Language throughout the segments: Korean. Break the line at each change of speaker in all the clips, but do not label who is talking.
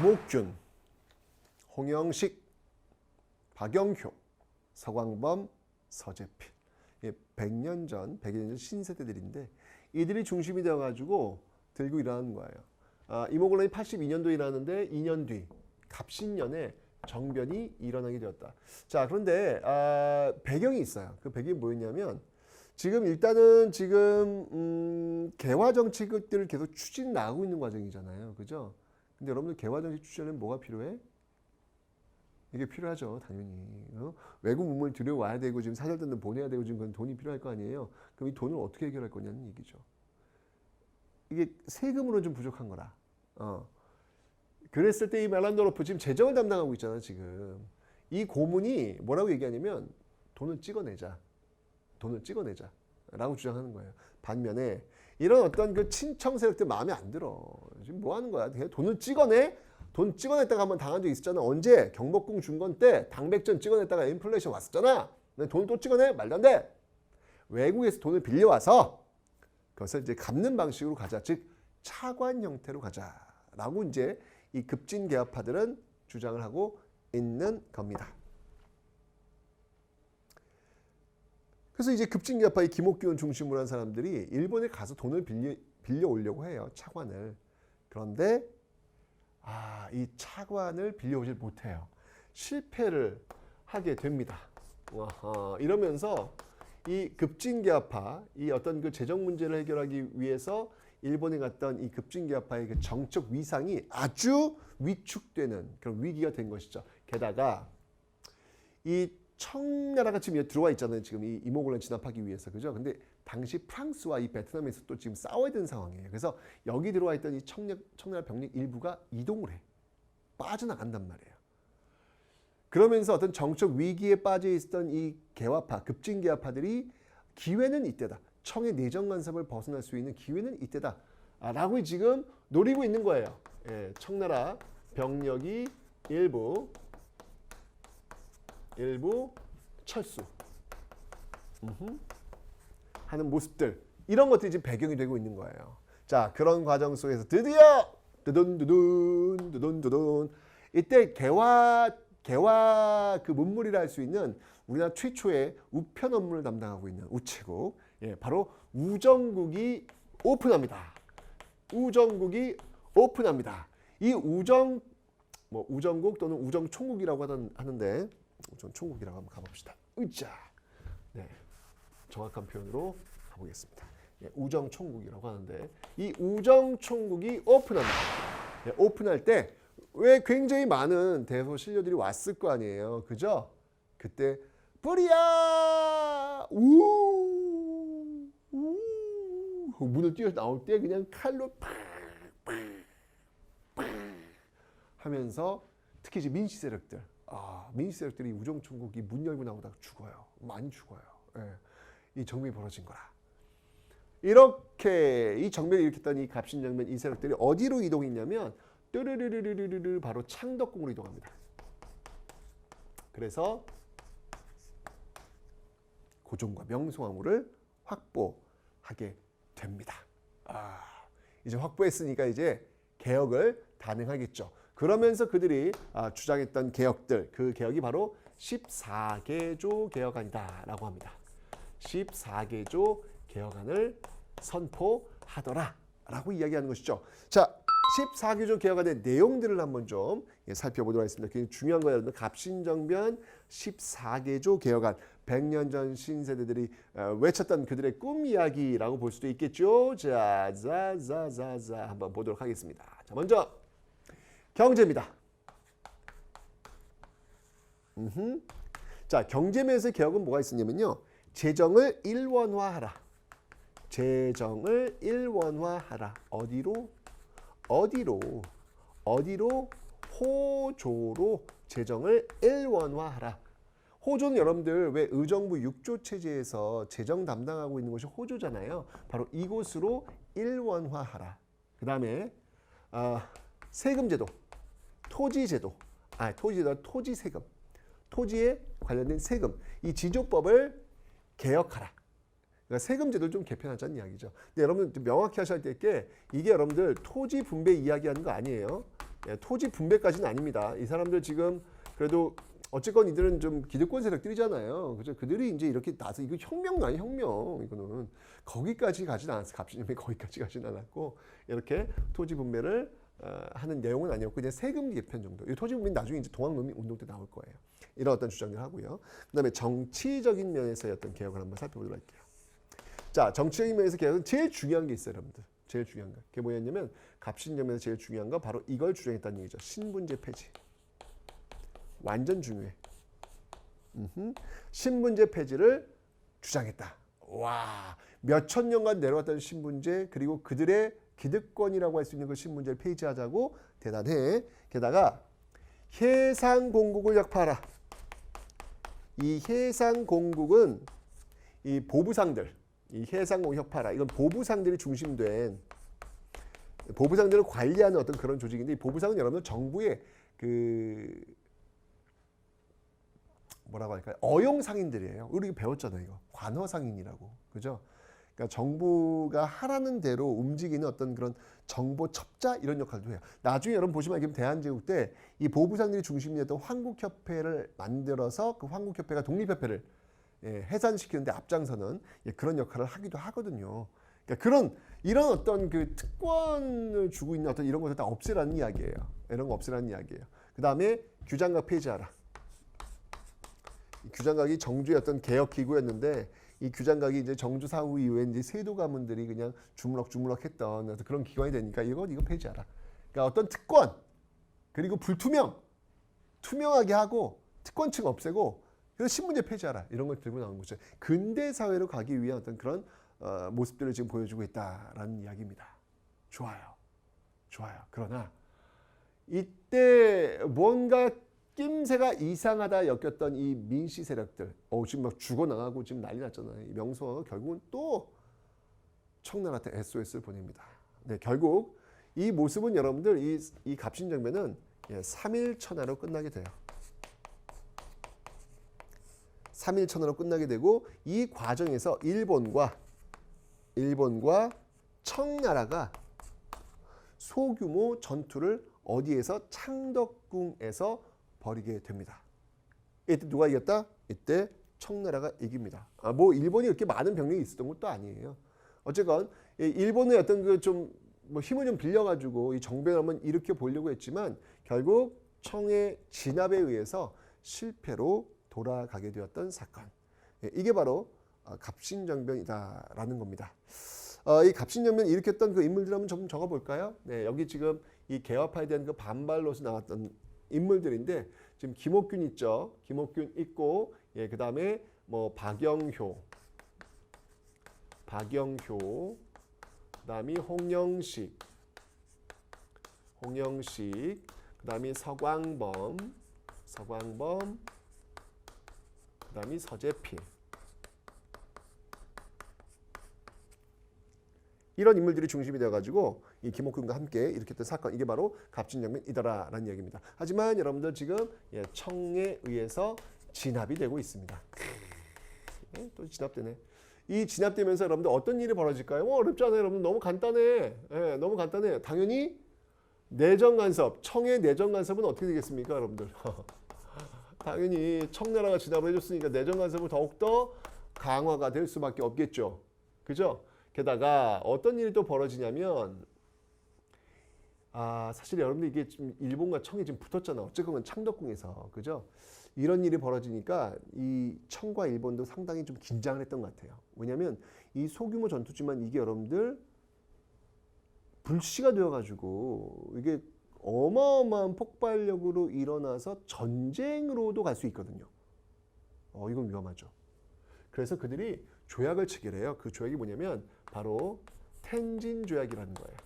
김옥균, 홍영식, 박영효, 서광범, 서재필. 100년 전, 100년 전 신세대들인데 이들이 중심이 되어가지고 들고 일어나는 거예요. 이모곤란이 82년도에 일어나는데 2년 뒤 갑신년에 정변이 일어나게 되었다. 자, 그런데 배경이 있어요. 그 배경이 뭐였냐면 지금 일단은 개화 정책들을 계속 추진 나가고 있는 과정이잖아요. 그죠? 근데 여러분들 개화 정책 추진하려면 뭐가 필요해? 이게 필요하죠, 당연히. 외국 문물 들여와야 되고 지금 사절단도 보내야 되고 지금 그건 돈이 필요할 거 아니에요. 그럼 이 돈을 어떻게 해결할 거냐는 얘기죠. 이게 세금으로 좀 부족한 거라. 그랬을 때 이 멜란도로프 지금 재정을 담당하고 있잖아, 지금. 이 고문이 뭐라고 얘기하냐면 돈을 찍어내자. 돈을 찍어내자. 라고 주장하는 거예요. 반면에 이런 어떤 그 친청 세력들 마음에 안 들어. 지금 뭐 하는 거야? 돈을 찍어내? 돈 찍어냈다가 한번 당한 적 있었잖아. 언제? 경복궁 중건 때 당백전 찍어냈다가 인플레이션 왔었잖아. 근데 돈을 또 찍어내? 말도 안 돼. 외국에서 돈을 빌려와서 그것을 이제 갚는 방식으로 가자. 즉 차관 형태로 가자라고 이제 이 급진 개혁파들은 주장을 하고 있는 겁니다. 그래서 이제 급진 개혁파의 김옥균 중심으로 한 사람들이 일본에 가서 돈을 빌려 오려고 해요. 차관을. 그런데 이 차관을 빌려오질 못해요. 실패를 하게 됩니다. 이러면서 이 급진개혁파, 이 어떤 그 재정 문제를 해결하기 위해서 일본에 갔던 이 급진개혁파의 그 정적 위상이 아주 위축되는 그런 위기가 된 것이죠. 게다가 이 청나라가 지금 들어와 있잖아요. 지금 이 이모곤란 진압하기 위해서, 그죠? 근데 당시 프랑스와 이 베트남에서 또 지금 싸워야 되는 상황이에요. 그래서 여기 들어와 있던 이 청나라 병력 일부가 이동을 해. 빠져나간단 말이에요. 그러면서 어떤 정적 위기에 빠져 있었던 이 개화파, 급진개화파들이 기회는 이때다. 청의 내정 간섭을 벗어날 수 있는 기회는 이때다. 라고 지금 노리고 있는 거예요. 청나라 병력이 일부 철수 하는 모습들, 이런 것들이 지금 배경이 되고 있는 거예요. 자, 그런 과정 속에서 드디어 두둔 이때 개화 그 문물이라 할 수 있는 우리나라 최초의 우편 업무를 담당하고 있는 우체국, 바로 우정국이 오픈합니다. 우정국이 오픈합니다. 이 우정국 또는 우정총국이라고 하는데, 우정총국이라고 한번 가봅시다. 으쌰. 네, 정확한 표현으로 가보겠습니다. 우정총국이라고 하는데, 이 우정총국이 오픈합니다. 오픈할 때 왜 굉장히 많은 대소신료들이 왔을 거 아니에요, 그죠? 그때 뿌리야 문을 뛰어 나올 때 그냥 칼로 하면서 특히 이제 민씨 세력들, 민씨 세력들이 우정총국이 문 열고 나오다가 죽어요. 많이 죽어요. 이 정변이 벌어진 거라. 이렇게 이 정변을 일으켰던 이 갑신정변 이 세력들이 어디로 이동했냐면 뚜르르르르르르 바로 창덕궁으로 이동합니다. 그래서 고종과 명성황후를 확보하게 됩니다. 이제 확보했으니까 이제 개혁을 단행하겠죠. 그러면서 그들이 주장했던 개혁들, 그 개혁이 바로 14개조 개혁안이다라고 합니다. 14개조 개혁안을 선포하더라라고 이야기하는 것이죠. 자, 14개조 개혁안의 내용들을 한번 좀 살펴보도록 하겠습니다. 굉장히 중요한 거예요. 여러분들 갑신정변 14개조 개혁안, 100년 전 신세대들이 외쳤던 그들의 꿈 이야기라고 볼 수도 있겠죠. 자, 한번 보도록 하겠습니다. 자, 먼저 경제입니다. 자, 경제면에서 개혁은 뭐가 있었냐면요. 재정을 일원화하라. 재정을 일원화하라. 어디로? 호조로 재정을 일원화하라. 호조는 여러분들 왜 의정부 6조 체제에서 재정 담당하고 있는 것이 호조잖아요. 바로 이곳으로 일원화하라. 그 다음에 세금제도, 토지제도, 토지세금, 토지에 관련된 세금, 이 지조법을 개혁하라. 그러니까 세금 제도를 좀 개편하자는 이야기죠. 근데 여러분 명확히 하셔야 될 게 이게 여러분들 토지 분배 이야기하는 거 아니에요. 토지 분배까지는 아닙니다. 이 사람들 지금 그래도 어쨌건 이들은 좀 기득권 세력들이잖아요. 그죠? 그들이 이제 이렇게 나서 이거 혁명 아니 혁명 이거는 거기까지 가진 않았어. 갑신님이 거기까지 가진 않았고 이렇게 토지 분배를 하는 내용은 아니었고 그냥 세금 개편 정도. 이 토지 분배 나중에 이제 동학농민 운동 때 나올 거예요. 이런 어떤 주장을 하고요. 그다음에 정치적인 면에서의 어떤 개혁을 한번 살펴보도록 할게요. 자, 정치적인 면에서 개혁은 제일 중요한 게 있어요, 여러분들. 제일 중요한 거. 그게 뭐였냐면 갑신점에서 제일 중요한 거 바로 이걸 주장했다는 얘기죠. 신분제 폐지. 완전 중요해. 신분제 폐지를 주장했다. 와, 몇천 년간 내려왔던 신분제 그리고 그들의 기득권이라고 할 수 있는 그 신분제를 폐지하자고 대단해. 게다가 해상공국을 혁파하라. 이 해상공국은 이 보부상들, 이 해상공국 혁파하라. 이건 보부상들이 중심된 보부상들을 관리하는 어떤 그런 조직인데 이 보부상은 여러분들 정부의 그 뭐라고 할까요? 어용상인들이에요. 우리 배웠잖아요. 이거 관허상인이라고. 그죠? 그러니까 정부가 하라는 대로 움직이는 어떤 그런 정보 첩자 이런 역할도 해요. 나중에 여러분 보시면 알겠지만 대한제국 때 이 보부상들이 중심이 됐던 황국협회를 만들어서 그 황국협회가 독립협회를 해산시키는데 앞장서는 그런 역할을 하기도 하거든요. 그러니까 이런 어떤 그 특권을 주고 있는 어떤 이런 것을 다 없애라는 이야기예요. 이런 거 없애라는 이야기예요. 그 다음에 규장각 폐지하라. 규장각이 정주의 어떤 개혁 기구였는데 이 규장각이 이제 정주 사후 이후에 이제 세도 가문들이 그냥 주물럭주물럭했던 그런 기관이 되니까 이거 폐지하라. 그러니까 어떤 특권 그리고 투명하게 하고 특권층 없애고 그래서 신분제 폐지하라 이런 걸 들고 나온 거죠. 근대 사회로 가기 위한 어떤 그런 모습들을 지금 보여주고 있다라는 이야기입니다. 좋아요. 그러나 이때 뭔가 낌새가 이상하다 엮였던 이 민씨 세력들, 지금 막 죽어나가고 지금 난리 났잖아요. 이 명성황후 결국은 또 청나라한테 SOS를 보냅니다. 네, 결국 이 모습은 여러분들 이 갑신정변은 3.1천하로 끝나게 돼요. 3.1천하로 끝나게 되고 이 과정에서 일본과 청나라가 소규모 전투를 어디에서 창덕궁에서 벌이게 됩니다. 이때 누가 이겼다? 이때 청나라가 이깁니다. 뭐 일본이 이렇게 많은 병력이 있었던 것도 아니에요. 어쨌건 일본의 어떤 그 좀 뭐 힘을 좀 빌려가지고 이 정변을 한번 일으켜 보려고 했지만 결국 청의 진압에 의해서 실패로 돌아가게 되었던 사건. 이게 바로 갑신정변이다라는 겁니다. 이 갑신정변 일으켰던 그 인물들 한번 좀 적어볼까요? 네, 여기 지금 이 개화파에 대한 그 반발로서 나왔던 인물들인데 지금 김옥균 있죠. 김옥균 있고 그 다음에 뭐 박영효, 그다음이 홍영식, 그다음이 서광범, 그다음이 서재필. 이런 인물들이 중심이 되어가지고 이 김옥균과 함께 일으켰던 사건 이게 바로 갑신정변이다라는 이야기입니다. 하지만 여러분들 지금 청에 의해서 진압이 되고 있습니다. 또 진압되네. 이 진압되면서 여러분들 어떤 일이 벌어질까요? 어렵지 않아요, 여러분. 너무 간단해. 너무 간단해. 당연히 내정 간섭, 청의 내정 간섭은 어떻게 되겠습니까, 여러분들? 당연히 청나라가 진압을 해줬으니까 내정 간섭은 더욱더 강화가 될 수밖에 없겠죠. 그죠? 게다가 어떤 일이 또 벌어지냐면 사실 여러분들 이게 좀 일본과 청이 지금 붙었잖아. 어쨌건 창덕궁에서. 그죠? 이런 일이 벌어지니까 이 청과 일본도 상당히 좀 긴장을 했던 것 같아요. 왜냐하면 이 소규모 전투지만 이게 여러분들 불씨가 되어가지고 이게 어마어마한 폭발력으로 일어나서 전쟁으로도 갈 수 있거든요. 이건 위험하죠. 그래서 그들이 조약을 체결해요. 그 조약이 뭐냐면 바로 텐진 조약이라는 거예요.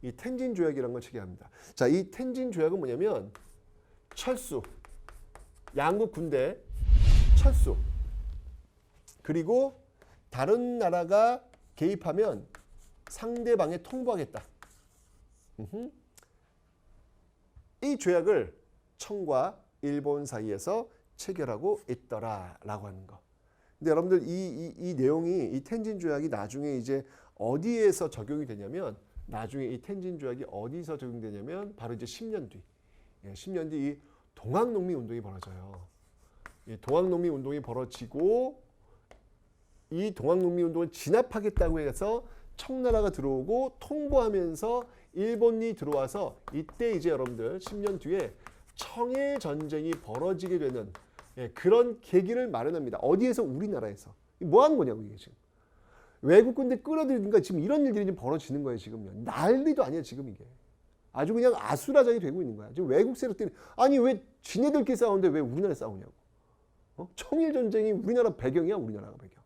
이 텐진 조약이라는 걸 체결합니다. 자, 이 텐진 조약은 뭐냐면 철수, 양국 군대 철수, 그리고 다른 나라가 개입하면 상대방에 통보하겠다. 이 조약을 청과 일본 사이에서 체결하고 있더라라고 하는 거. 근데 여러분들 이 내용이 이 텐진 조약이 나중에 이제 어디에서 적용이 되냐면 나중에 이 텐진 조약이 어디서 적용되냐면 바로 이제 10년 뒤. 10년 뒤 이 동학농민 운동이 벌어져요. 이 동학농민 운동이 벌어지고 이 동학농민 운동을 진압하겠다고 해서 청나라가 들어오고 통보하면서 일본이 들어와서 이때 이제 여러분들 10년 뒤에 청일 전쟁이 벌어지게 되는 그런 계기를 마련합니다. 어디에서? 우리나라에서. 뭐 하는 거냐고 이게 지금. 외국 군대 끌어들이니까 지금 이런 일들이 지금 벌어지는 거예요. 지금요. 난리도 아니야 지금 이게. 아주 그냥 아수라장이 되고 있는 거야. 지금 외국 세력들이 아니 왜 지네들끼리 싸우는데 왜 우리나라에 싸우냐고. 청일 전쟁이 우리나라 배경이야. 우리나라가 배경.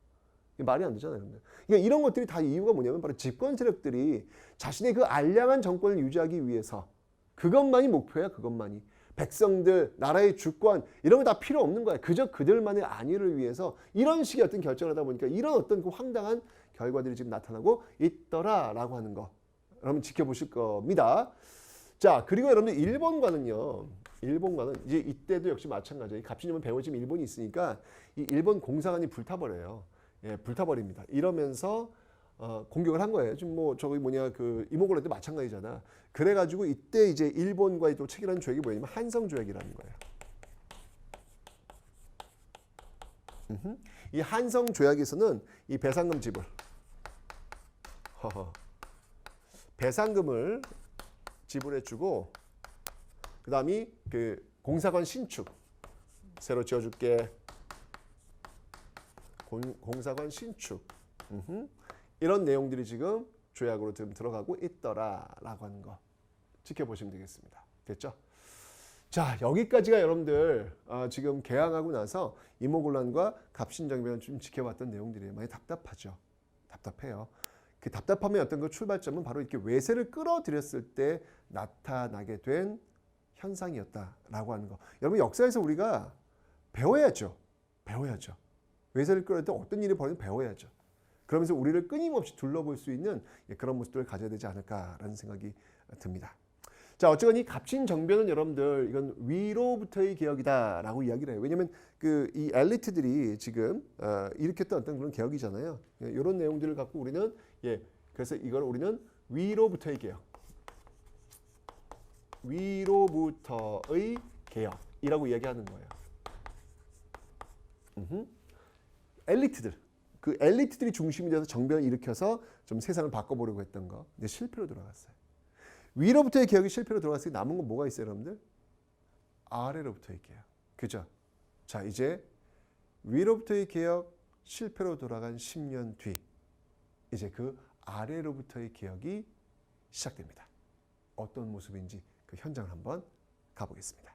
말이 안 되잖아요. 그러니까 이런 것들이 다 이유가 뭐냐면 바로 집권 세력들이 자신의 그 알량한 정권을 유지하기 위해서 그것만이 목표야. 그것만이. 백성들, 나라의 주권 이런 거 다 필요 없는 거야. 그저 그들만의 안위를 위해서 이런 식의 어떤 결정을 하다 보니까 이런 어떤 그 황당한 결과들이 지금 나타나고 있더라라고 하는 거 여러분 지켜보실 겁니다. 자, 그리고 여러분들 일본과는요. 일본과는 이제 이때도 역시 마찬가지예요. 갑신여만 배워지면 일본이 있으니까 이 일본 공사관이 불타버려요. 불타버립니다. 이러면서 공격을 한 거예요. 지금 뭐 저기 뭐냐 그 이모골라 때 마찬가지잖아. 그래가지고 이때 이제 일본과의 또 체결한 조약이 뭐냐면 한성조약이라는 거예요. 이 한성조약에서는 이 배상금 지불, 배상금을 지불해주고 그다음이 그 공사관 신축 새로 지어줄게. 공사관 신축. 이런 내용들이 지금 조약으로 지금 들어가고 있더라라고 하는 거 지켜보시면 되겠습니다. 됐죠? 자, 여기까지가 여러분들 지금 개항하고 나서 이모곤란과 갑신정변을 좀 지켜봤던 내용들이에요. 많이 답답하죠? 답답해요. 그 답답함의 어떤 그 출발점은 바로 이렇게 외세를 끌어들였을 때 나타나게 된 현상이었다라고 하는 거. 여러분 역사에서 우리가 배워야죠. 배워야죠. 외세를 끌어들 때 어떤 일이 벌어지는지 배워야죠. 그러면서 우리를 끊임없이 둘러볼 수 있는 그런 모습들을 가져야 되지 않을까라는 생각이 듭니다. 자, 어쨌건 이 갑신정변은 여러분들 이건 위로부터의 개혁이다라고 이야기를 해요. 왜냐하면 그 이 엘리트들이 지금 일으켰던 어떤 그런 개혁이잖아요. 이런 내용들을 갖고 우리는 그래서 이걸 우리는 위로부터의 개혁, 위로부터의 개혁이라고 이야기하는 거예요. 엘리트들. 그 엘리트들이 중심이 돼서 정변을 일으켜서 좀 세상을 바꿔보려고 했던 거. 근데 실패로 돌아갔어요. 위로부터의 개혁이 실패로 돌아갔으니 남은 건 뭐가 있어요, 여러분들? 아래로부터의 개혁. 그죠? 자, 이제 위로부터의 개혁 실패로 돌아간 10년 뒤 이제 그 아래로부터의 개혁이 시작됩니다. 어떤 모습인지 그 현장을 한번 가보겠습니다.